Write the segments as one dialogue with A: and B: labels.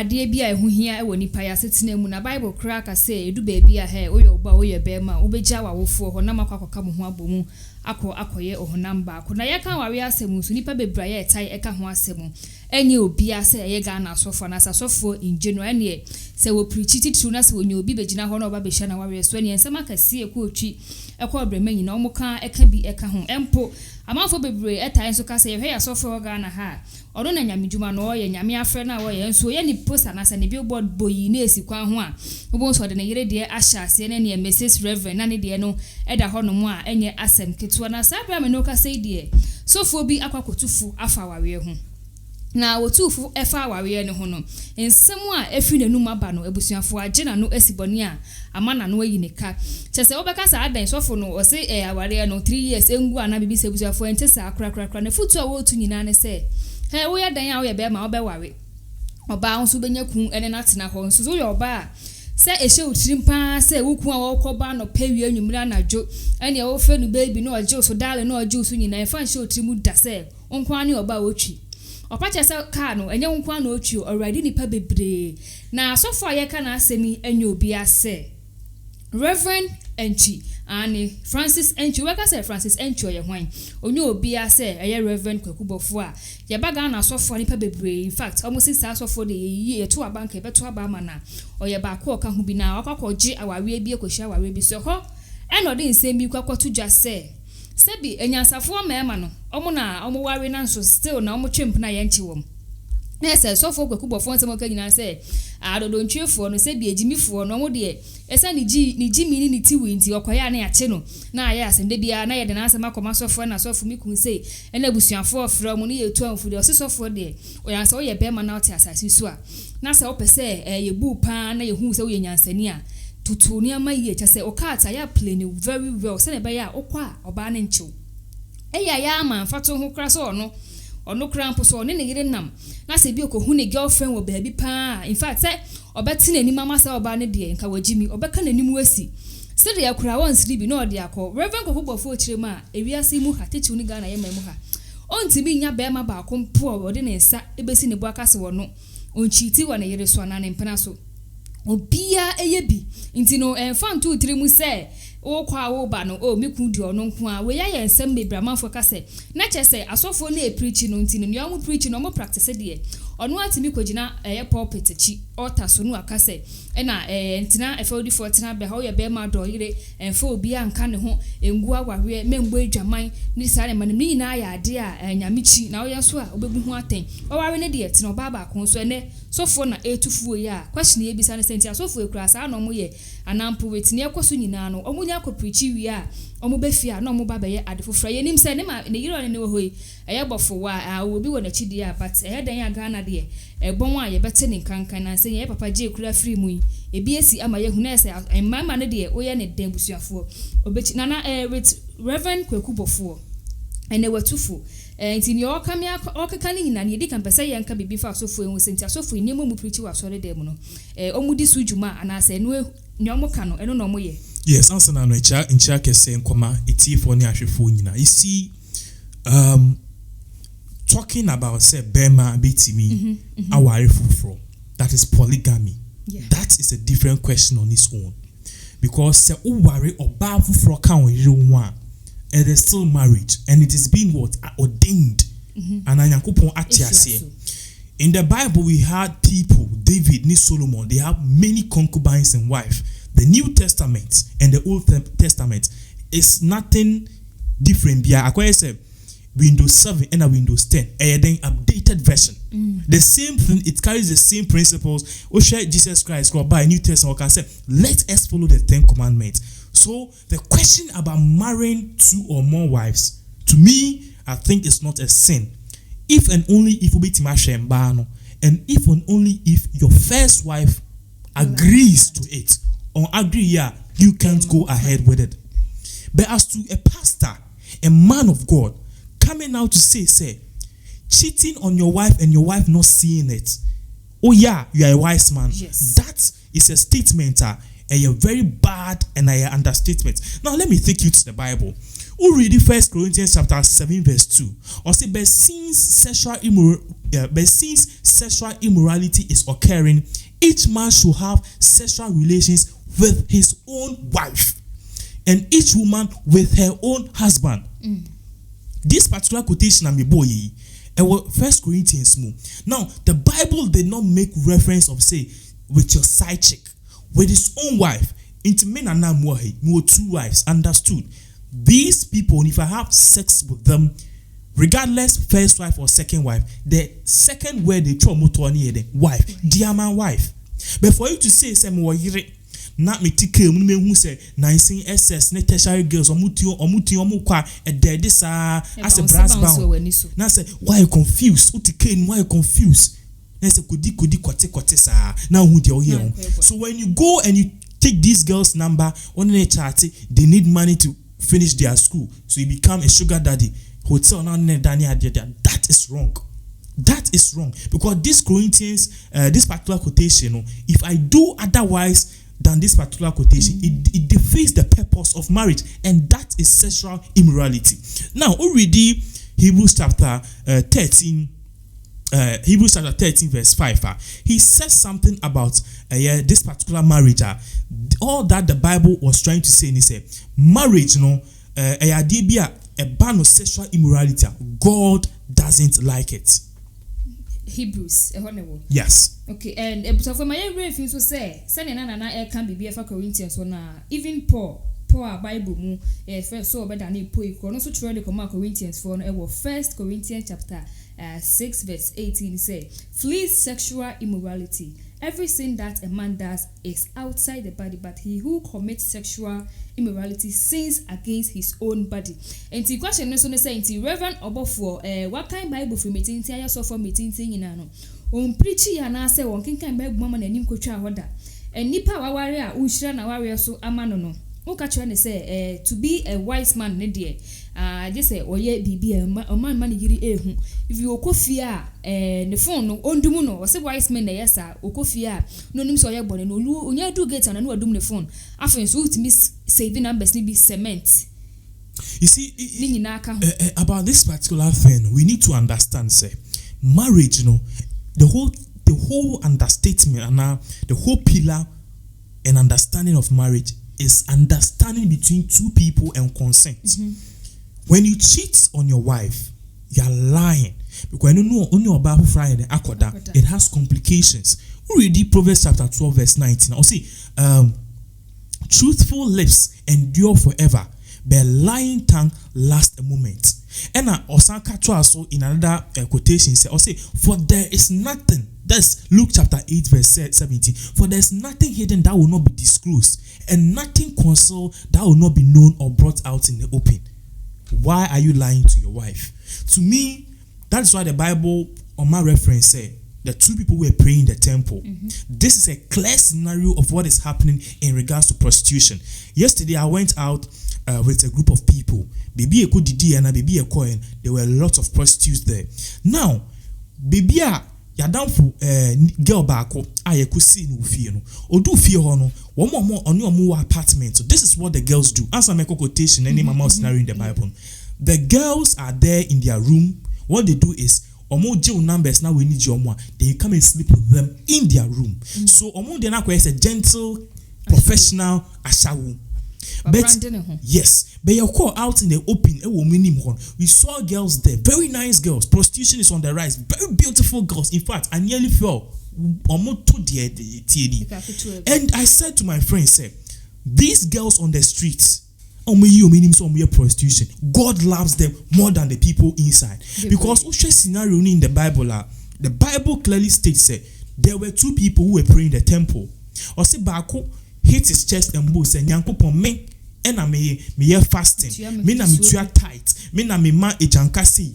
A: Adeɛ bi a ehu hia e woni pa ya setena mu na Bible kra ka say edu baabi a he oye oba oye bema obegya wawofo ho na makwa mo ho abomu akoye ohonam ba ko na ye kan wawe asemu so nipa bebra ye tai eka ho asemu enye obi ase ye ga na asofo na asofo in general ene se wo preach titu na se wonye obi begina ho na oba behia na wawe so ene nsema kase ekwa otwi ekwa obremanyi na omuka eka bi eka ho empo amafo bebre etai so ka se ye hwe asofo ga na ha odo na nyamedwuma no ye nyame afre na wo ye nso ye ni poster na se ne billboard boyi na esikwa ho a obo so de ne yere de ahya ase ne ne Mrs Reverend na ne de no eda ho no mu a enye asem ketua na sabra me no ka sei de sofo bi akwakotufu afa wawe ho na wotufu efa wawe ne ho no ensem a efi nanum aba no ebusuafo age na no esiboni a amana no ayi ne ka chese obeka sa adan sofo no o se aware no 3 years engu ana bibi se ebusuafo ente sa akra na futu a wotu nyina ne se he wo ya dan a wo ya be ma obe ware oba nso benya kun ene na tena ho nso so yo oba se ehye otirim pa se wukun a wokoba no pewie anwumira najo ene e wo fe nu baby no oje so dale no oje so nyina e fa ehye otirim da se onkwan ne oba wotwi opache se ka no enye onkwan na otwi already nipa bebre na asofo ayeka na asemi enye obi ase Reverend Enchi ani Francis Enchi weka say Francis Enchi oye hwan onye obi ase eye Reverend Rev Obofour a ye baga na asofo nipa bebre in fact almost say asofo de ye to abanka beto aba mana oye ba ko ka hu bi na akwakoje awawe bi ekohia awawe bi so ho eno de nsem bi kwakoto dwa se sebi enyansafo ma ema no omo na omo ware na nso still na omo twemp na ye nchi wom ese sofo Rev Obofour nsem ka nyina se adodo ntwefo no sebi ejimifo no omo de esa ni ji mini ni tiwi nti okoya na yache no na aya asende bia na ye de na asema koma sofo na sofo mi kun sei ena busuafo ofra mu ne yetu anfu de osofo de oyansa wo ye bema na oti asasi so a na se opese ye bu pa na ye hu se wo ye nyansani a tutu ni ama ye chese okata ya play very well se na be ya okwa oba ne nchew eya ya ama mfato ho kra so ono krampo so ne yire nam na se bi okohu ne girlfriend wo baabi pa in fact say obeti na ni mama say oba ne de nka wagimi obeka na nimu asi se de yakura won siri bi na ode akọ Reverend Rev Obofour kirema ewiase mu ha techu ni Ghana yema mu ha ontimi nya be ma ba kompo ode ne nsa ebesi ne bo akase wono onchiti wo na yire so na ne mpena so obia eyebi nti no fan 2 3 mu say o kwa wo ba no o meku di ono nko a we ya ye nsem bebramanfo kase na chese asofo na preach no nti no yo preach no mo practice de ono atimi kogina pulpit chi altar so no akase na ntina efodi for tina be ha ye be ma do yire enfo obi anka ne ho engu awawe membo adwaman ni sare manim ni na ya ade a nyamichi na wo yeso a obebu ho aten owawe ne de tina baba kon so ene sofo na etufuo ya question ye bisa ne senti asofo ekura sa na mo ye anampo wetini ekoso nyina no omunya ko preach wi a omo befia na omo baba ye ade fofra ye nim se ne ma ne yiro ne hoyi eye bofo wa obi wo na chidi a but dan ya Ghana de ebon a ye bete ne kankan na se ye papa je kura free mu ebi esi ama ye hu na se mama ne de oye ne den busuafo obechi nana with Reverend Rev Obofour ene watufu nti ni okamia okaka ni nyina ne di kan pese ye nka bibi fa asofo enwo senti asofo ni mu preach wa so de mu no omudi sujuma ana se no nyomo ka no eno no mo ye
B: yes answer na no ncha kese nkoma etifo ni ahwefo nyina you see talking about say bema betimi aware fufro that is polygamy.
A: Yeah.
B: That is a different question on its own because say uware oba fufro kan one it is still marriage and it is being what ordained and anyakopon atiase. In the Bible we had people David ni Solomon they have many concubines and wife. The New Testament and the Old Testament is nothing different. Bia akwai say Windows 7 and a Windows 10 and then updated version. The same thing, it carries the same principles. Share Jesus Christ go by New Testament can say let us follow the 10 commandments. So the question about marrying 2 or more wives, to me, I think it's not a sin. If and only if and if and only if your first wife agrees to it or agree, yeah, you can't go ahead with it. But as to a pastor, a man of God, coming out to say, cheating on your wife and your wife not seeing it. Oh yeah, you are a wise man.
A: Yes.
B: That is a statement a very bad and a understatement. Now let me take you to the Bible. We read 1 Corinthians chapter 7 verse 2. Or say, but since sexual immorality is occurring, each man should have sexual relations with his own wife, and each woman with her own husband. This particular quotation I'm boy, First Corinthians. Now, the Bible did not make reference of say with your side chick, with his own wife. Into men and now more 2 wives. Understood? These people, if I have sex with them, regardless first wife or second wife, the second word they throw motor near the wife, dear my wife. But for you to say some more not me tike me who say 19 SS ne tertiary girls omuti kwa a dead as a brass bound. Now say why you confused? Why you confused? Now say kudi kote sa now who they here. So when you go and you take these girls' number on the chart, they need money to finish their school, so you become a sugar daddy. Hotel now that is wrong. That is wrong, because this Corinthians, this particular quotation, if I do otherwise than this particular quotation, it defeats the purpose of marriage, and that is sexual immorality. Now, already Hebrews chapter 13 verse 5, he says something about this particular marriage. All that the Bible was trying to say is marriage, a ban of sexual immorality. God doesn't like it.
A: Hebrews,
B: yes.
A: Okay, and so for my reference was say, sending an can be for Corinthians or even Paul Bible first so better than Paul. Also try to come Corinthians for 1 Corinthians chapter 6 verse 18 say, flee sexual immorality. Every sin that a man does is outside the body, but he who commits sexual immorality sins against his own body. And the question is on the saying, Rev Obofour, what kind Bible for meeting? I saw for meeting in ano. Preachy and I say one kind Bible mama and you could try order. And nipa warrior, ushra na warrior so amanono. Okachwane say to be a wise man ne dear. Just say oye bibi a man yiri ehu. If you okofia the phone no ondumuno or say Wisemen na yesa okofia no nim so oye bone no onya do get and no adum the phone. Afen so to miss saving numbers ni be cement.
B: You see about this particular thing, we need to understand say marriage, the whole understatement and the whole pillar and understanding of marriage is understanding between two people and consent. When you cheat on your wife, you are lying, because you know only about Friday it has complications. Read Proverbs chapter 12 verse 19. I'll see truthful lips endure forever, but lying tongue lasts a moment. And Osaka also in another quotation say, I'll say, for there is nothing. That's Luke chapter 8 verse 17. For there is nothing hidden that will not be disclosed, and nothing concealed that will not be known or brought out in the open. Why are you lying to your wife? To me, that's why the Bible on my reference said the two people were praying in the temple. This is a clear scenario of what is happening in regards to prostitution. Yesterday I went out with a group of people. Baby Eko Didi and Baby Eko, there were lots of prostitutes there. Now, baby Yadamfu girl bako ayekusi no fie no odu fie ho no omo apartment. So this is what the girls do. Answer my quotation any mama scenario in the Bible. The girls are there in their room. What they do is omo jail numbers now we need your more. They come and sleep with them in their room. So omo dey na is a gentle professional ashawu. But yes, but you call out in the open. We saw girls there, very nice girls. Prostitution is on the rise, very beautiful girls. In fact, I nearly fell. And I said to my friends, these girls on the streets, prostitution. God loves them more than the people inside. Because scenario in the Bible clearly states there were two people who were praying in the temple. Or say Bako hit his chest and boast and Yankopon me and I may fasting. Me na me tight. Me na me ma ejankasi.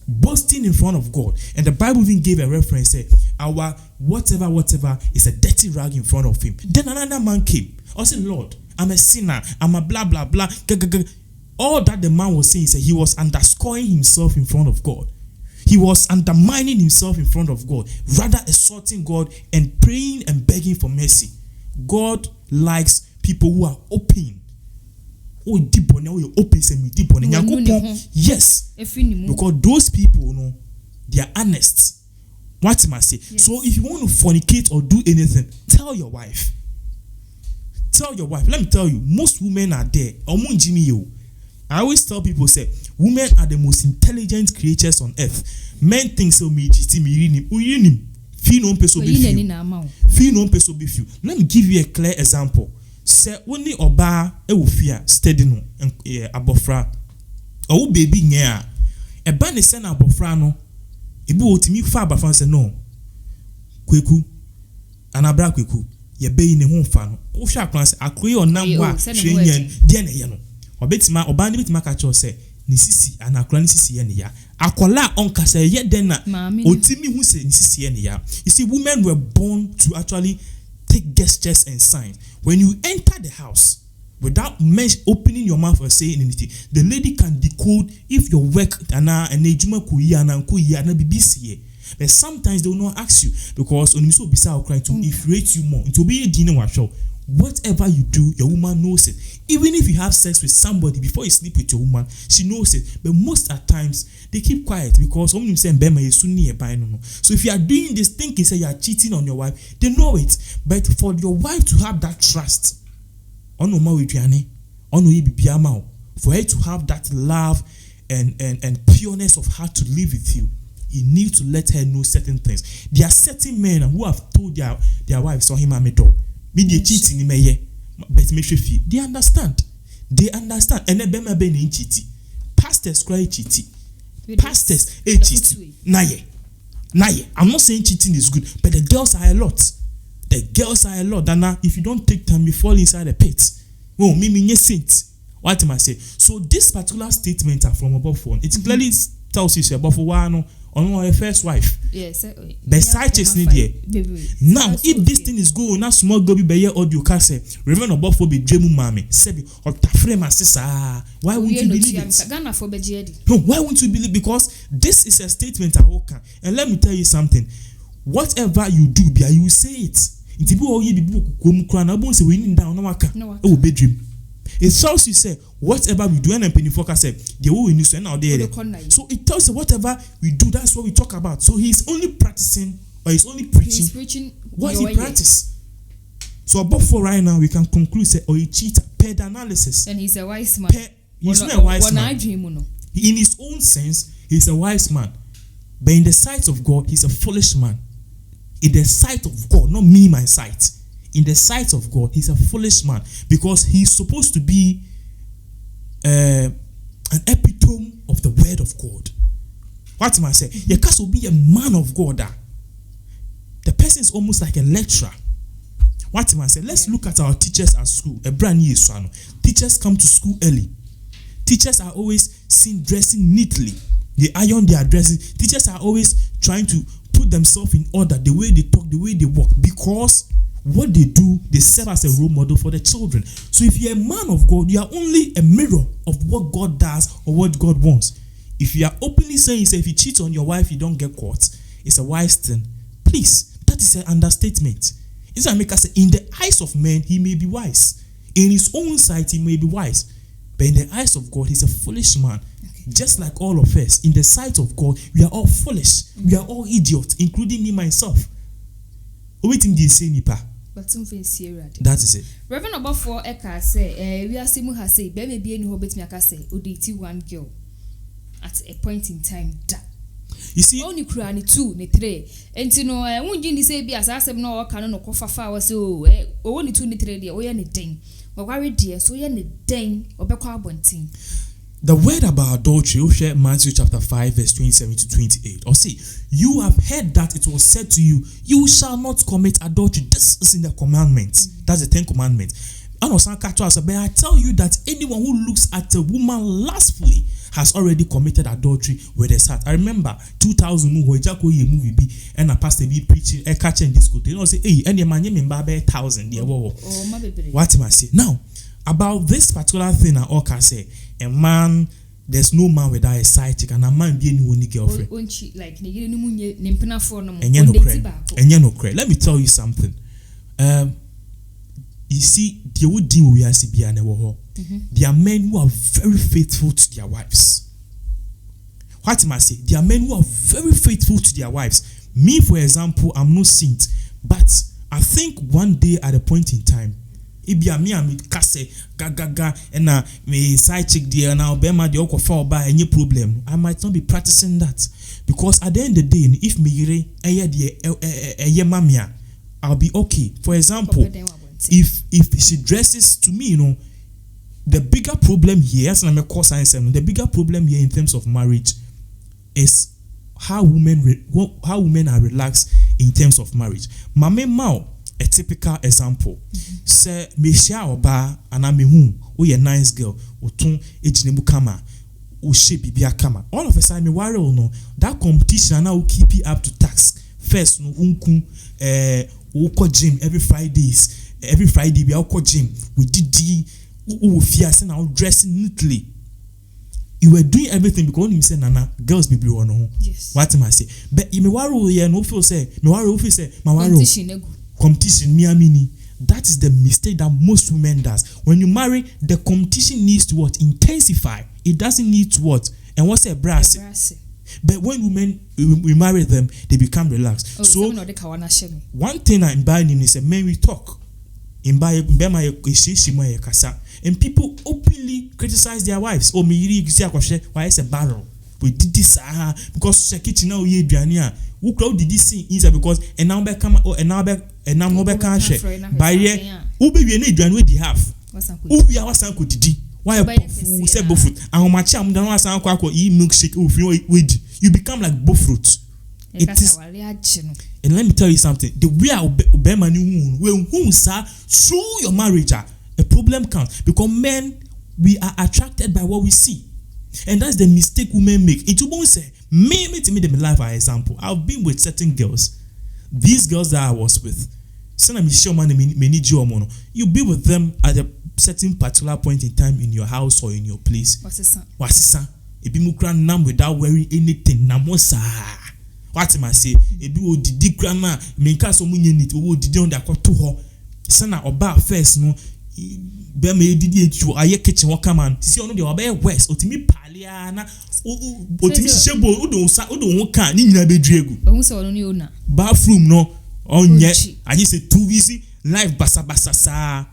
B: Boasting in front of God. And the Bible even gave a reference, our whatever is a dirty rag in front of him. Then another man came. I said, Lord, I'm a sinner. I'm a blah blah blah. All that the man was saying is he was underscoring himself in front of God. He was undermining himself in front of God, rather assaulting God and praying and begging for mercy. God likes people who are open. Oh, deep on you open say me deep on yes. Because those people, they are honest. What am I say? Yes. So if you want to fornicate or do anything, tell your wife. Tell your wife. Let me tell you, most women are there. I always tell people, say, women are the most intelligent creatures on earth. Men think so me. Feel no person be few. Let me give you a clear example. Say only oba fear steady no abofra. Or baby nya. E ba ne send abofra no. Ebu otimi fa abofra say no. Kweku. Anabra kweku. Ye be ne ho fa no. Wo hwa akran say akoye onam wa hwenyan de na ye no. Obetima oba ne betima ka cho say ni sisi anakra ni sisi ye ne ya. Akola onka say ye den na otimi hu say ni sisi ye ne ya. You see, women were born to actually take gestures and signs. When you enter the house, without opening your mouth or saying anything, the lady can decode if your work but sometimes they will not ask you because on so beside cry to infuriate you more. It will be a dinner show. Whatever you do, your woman knows it. Even if you have sex with somebody before you sleep with your woman, she knows it. But most at times they keep quiet because some say so if you are doing this thinking say you are cheating on your wife, they know it. But for your wife to have that trust, for her to have that love and pureness of heart to live with you, you need to let her know certain things. There are certain men who have told their wives, so him media cheating but make sure they understand. And then bema be ni cheating. Pastors cry cheating. Pastors cheating. Naye. I'm not saying cheating is good, but the girls are a lot. And now if you don't take time, you fall inside a pit. Oh, me saint. What am I say? So this particular statement are from Obofour. It clearly tells you Obofour on her first wife. Yes. The side chicks need here. Now, if this thing is going, now small girl be audio can say, Rev Obofour be dreaming mommy. Sebi or tafre my sister. Why won't you believe it? No, why won't you believe? Because this is a statement I walk. And let me tell you something. Whatever you do, you say it. It will be dream. It tells you say whatever we do, and Pennyfoka said the way we need to now there. So it tells you whatever we do, that's what we talk about. So he's only practicing or he's only preaching. He's preaching what he practices. So Obofour right now we can conclude say he cheater per the analysis.
A: And he's a wise man.
B: He's not a wise man. In his own sense, he's a wise man. But in the sight of God, he's a foolish man. In the sight of God, not me, my sight. In the sight of God, he's a foolish man because he's supposed to be an epitome of the word of God. What am I saying? You can't be a man of God. The person is almost like a lecturer. What am I saying? Let's look at our teachers at school. A brand new son. Teachers come to school early. Teachers are always seen dressing neatly. They iron their dresses. Teachers are always trying to put themselves in order, the way they talk, the way they walk, because what they do, they serve as a role model for the children. So if you're a man of God, you are only a mirror of what God does or what God wants. If you are openly saying, say, if you cheat on your wife, you don't get caught, it's a wise thing. Please, that is an understatement. It's like make us say, in the eyes of men, he may be wise. In his own sight, he may be wise. But in the eyes of God, he's a foolish man. Just like all of us, in the sight of God, we are all foolish. We are all idiots, including me myself. Waiting the say nipa. That is it.
A: Reverend Obofour Eka say, we are simu has say, baby be any hobbit me aka say, oditi one girl at a point in time that.
B: You see,
A: only crani 2 ni 3. And you know, won't you say be as I said no canon or cofa was so only 2 ni 3 dear, or any ding. But worry dear, so any ding or becarbonting.
B: The word about adultery, we share Matthew chapter 5, verse 27 to 28. Or see, you have heard that it was said to you, you shall not commit adultery. This is in the commandments. That's the 10 commandments. And but I tell you that anyone who looks at a woman lustfully has already committed adultery with his heart. I remember 2000 movie and a pastor be preaching a catch and disco. You know, say, hey, and your man, you remember 1,000. What am I saying? Now, about this particular thing, I all can say, a man, there's no man without a side chick, and a man being only girlfriend.
A: Let
B: me tell you something. you see, they would deal with us. There are men who are very faithful to their wives. What am I saying? There are men who are very faithful to their wives. Me, for example, I'm no saint, but I think one day at a point in time, if you are me, I'm kase gaga and me side chick there now, bema the okofa by any problem. I might not be practicing that because at the end of the day, if me mamia, I'll be okay. For example, if she dresses to me, the bigger problem here, as I'm a core science, the bigger problem here in terms of marriage is how women are relaxed in terms of marriage. Mame Mao, a typical example. Say me share oba aname hu, we a nice girl, otun ejinemu kama, o she bibia kama. All of a sudden me worry no that competition now will keep you up to task. First no unku wo gym every Fridays. Every Friday we go gym. We did we fear say now dressing neatly. You were doing everything because you say nana girls be blue on. Yes. What am I say? But you me worry here no feel say me worry feel say my worry competition me amini. That is the mistake that most women does. When you marry, the competition needs to what? Intensify. It doesn't need to what? And what's a brass? But when women we marry them, they become relaxed. So one thing I'm buying is a man we talk. And people openly criticize their wives. Oh, me why is a barrel? We did this because the kitchen now ye biania. Who crowd did this thing is because and now back come and now back share. By ye, who be any dran with the half. Who be our son could did. Why a Obofour say Obofour? And how much I'm done was uncle milkshake with you become like Obofour. It is, and let me tell you something. The way Obemani who sir through your marriage, a problem comes because men we are attracted by what we see, and that's the mistake women make. It won't say me to me them life for example. I've been with certain girls. These girls that I was with, you be with them at a certain particular point in time in your house or in your place. What's it be mukran nam without wearing anything. Namosa. What am I say? It be didi grandma. Menka so munye nit. O didi on the to her. Sana oba first no. Be me didi etu aye kitchen worker man. See ono de oba west. Otimi palia na. Otimi shebo. Odo kan ni nyina bedregu.
A: Ohun se ono ni ona.
B: Bathroom no. Onye. Aye say too easy. Life basa sa.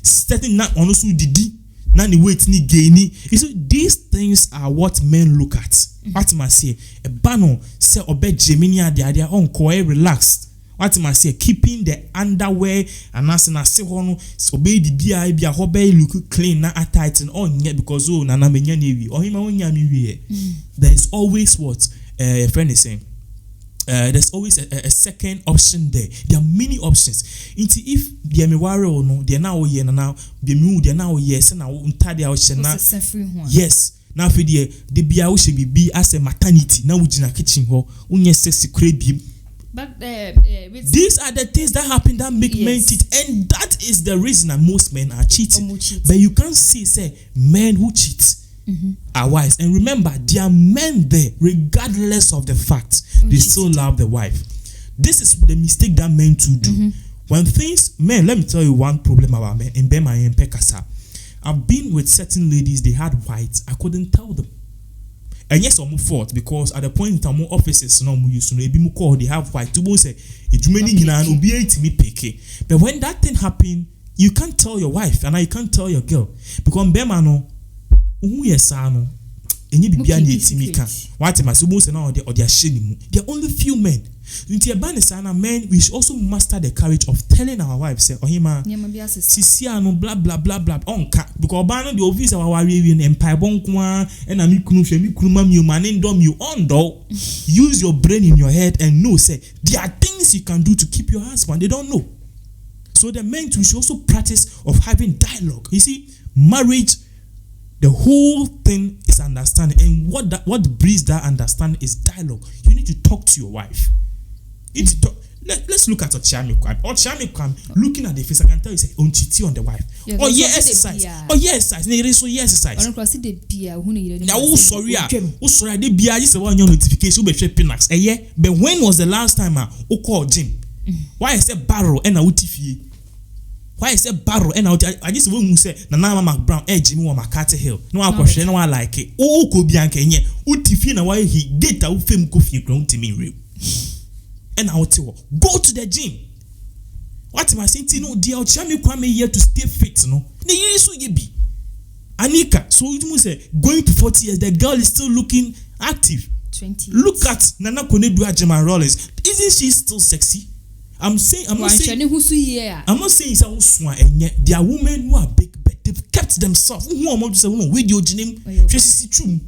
B: Starting na ono so didi. Na ni wait ni gaini. You see, these things are what men look at. What am I say? A bano say obe Gemini they are on relaxed. What am I say? Keeping the underwear and as na say hono obey the bia hobe look clean na tight and on yet because oh na menya newi or him onya mi. There is always what a friend is saying. There's always a second option there. There are many options. Into if they me worry or no, they are now here now. They are now yes and now untadi option now. Yes. Now for the bia should be as a maternity. Now we in a kitchen ho. Unye sexy crabby.
A: But
B: these are the things that happen that make men cheat, and that is the reason that most men are cheating. But you can't say men who cheat are wise. And remember, there are men there, regardless of the fact they still love the wife. This is the mistake that men too do. When things, men, let me tell you one problem about men in Bema and Pekasa. I've been with certain ladies, they had whites, I couldn't tell them. And yes, I'm fault because at the point in time, more offices no more used to be call they have white. To say it's many but when that thing happen, you can't tell your wife and you can't tell your girl because Bema no, no. And you be what am I supposed to know? They are shame. There are only few men. Men, we should also master the courage of telling our wives, say, oh, hima, Sisiano, blah blah blah blah. Because Bano the office of our Arabian Empire, Bonkwa, and Amikunum, you man, you on though. Use your brain in your head and know, say, there are things you can do to keep your husband. They don't know. So the men, we should also practice of having dialogue. You see, marriage. The whole thing is understanding, and what breeds that understanding is dialogue. You need to talk to your wife. Let's look at Ochiamikwam. Ochiamikwam, looking at the face, I can tell you say on chiti on the wife. Oh yeah, exercise. Oh yeah, exercise. Ne so yeah, exercise. Now sorry, they be just one your notification. We be Pinax. But when was the last time I call gym? Why I said barrel and I utifie? why is a barrel and I just won't say Nana Mac Brown Jimmy or Macati Hill no I question no I like it oh could be Kenya utifina why he get a film coffee grown to me real and I'll tell go to the gym. What am I saying? No, dear, Chami Kwame here to stay fit, no. The year so ye be. Anika, so it must say going to 40 years, the girl is still looking active.
A: 20.
B: Look at Nana Konedua Jema Rollins. Isn't she still sexy? I'm not saying it's all swan and yet there are women who are big, but they've kept themselves. Who are to say, video name? She's true,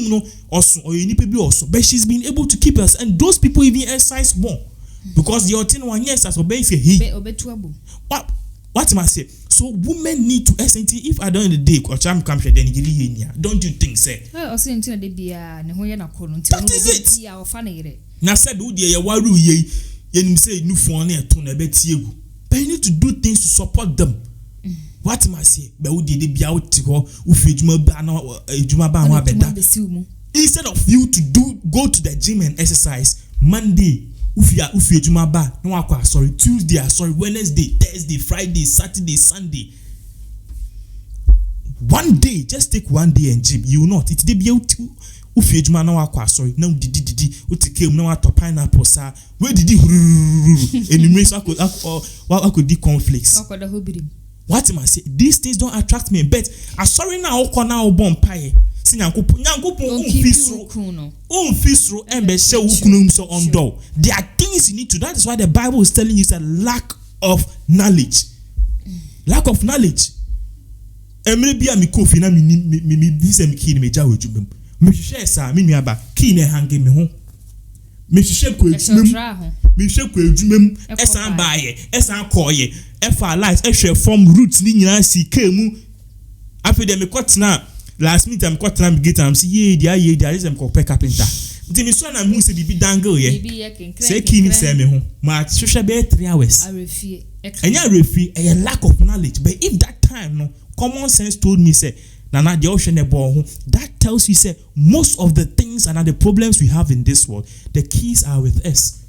B: no, also, or you need to be also, but she's been able to keep us, and those people even exercise more. Because the 1 years as obey say he what am I say? So women need to essentially if I don't in the day or cham come then don't you think say
A: that is
B: it na said wo dey waru ye nim say nu phone na to na beti egu but you need to do things to support them. What am I say? But wo dey bia wo ti ho wo fi ejuma ba na ejuma ba ho abeda instead of you to go to the gym and exercise Monday Ufi ejuma ba no akwa sorry Tuesday sorry Wednesday Thursday Friday Saturday Sunday 1 day just take 1 day and gym you will not it dey be ufi ejuma no akwa sorry now didi utikam no ato pineapple sa where did enumerate I could do conflicts. What am I say? These things don't attract me but sorry now okona obon pie nyankopon unfisro embe she ukunum so on door. There are things you need to. That is why the Bible is telling you it's a lack of knowledge. Lack of knowledge. Emre bia mi kofi na mi bisa mi kini meja wejumem. Me hwehwe sa me nuaba kini hange me ho. Me hwehwe ko ejumem. Me hwehwe ko ejumem esan baaye, esan koye, efa light, ehwe form roots ni nyina si kemu. After them me last meet I'm got time get am see there is am ko carpenter. Nti me so na mu se bibi dangle ye. Say kini say me ho. Ma hwehwe be 3 hours.
A: Arefie.
B: Enya a lack of knowledge. But if that time no common sense told me say Nana the ocean that tells you say most of the things and the problems we have in this world the keys are with us.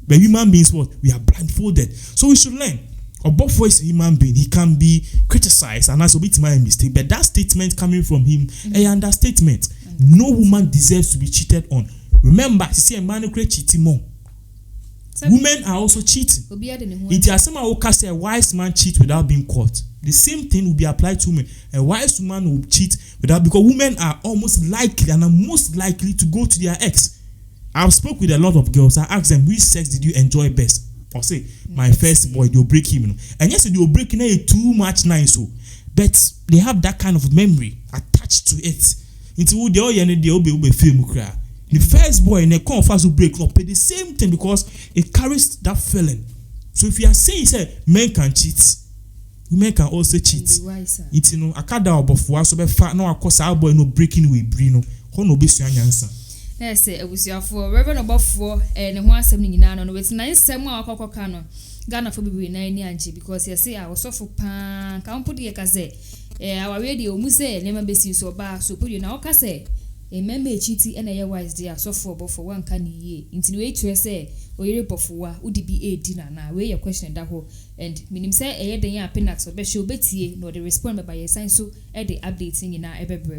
B: But human beings what we are blindfolded. So we should learn. Obofour is a human being. He can be criticized and that's a bit my mistake. But that statement coming from him, a understatement. No woman deserves to be cheated on. Remember, see a man create cheating more. Women are also cheating. It is someone who can say a wise man cheats without being caught. The same thing will be applied to women. A wise woman will cheat without because women are almost likely and are most likely to go to their ex. I've spoke with a lot of girls. I asked them which sex did you enjoy best. Or say my first boy they'll break him, and yes they'll break him too much nice so, but they have that kind of memory attached to it. Into the all be film cry. The first boy in a confess will break up, but the same thing because it carries that feeling. So if you are saying say men can cheat, women can also cheat. It's akada Obofour so be fat no akosa our boy no breaking we bri no ho no be suan yansa.
A: Yes, ebusuafo Rev Obofour ne ho asem ni nyina no wetin na nsem a akokoka no Ghana for bibi na ani anje because you say awosofo pa ka mpo de ka say awawe de omu say nema besi so ba so podu na oka say member echiti na ye wise dey asofo Obofour wanka ni ye ntini we tue say oyere Obofour udi bi edi na we your question da ho and minim say eye den ya Pinax obehwe obetie no the respond by your sign so e dey updating nyina ebebre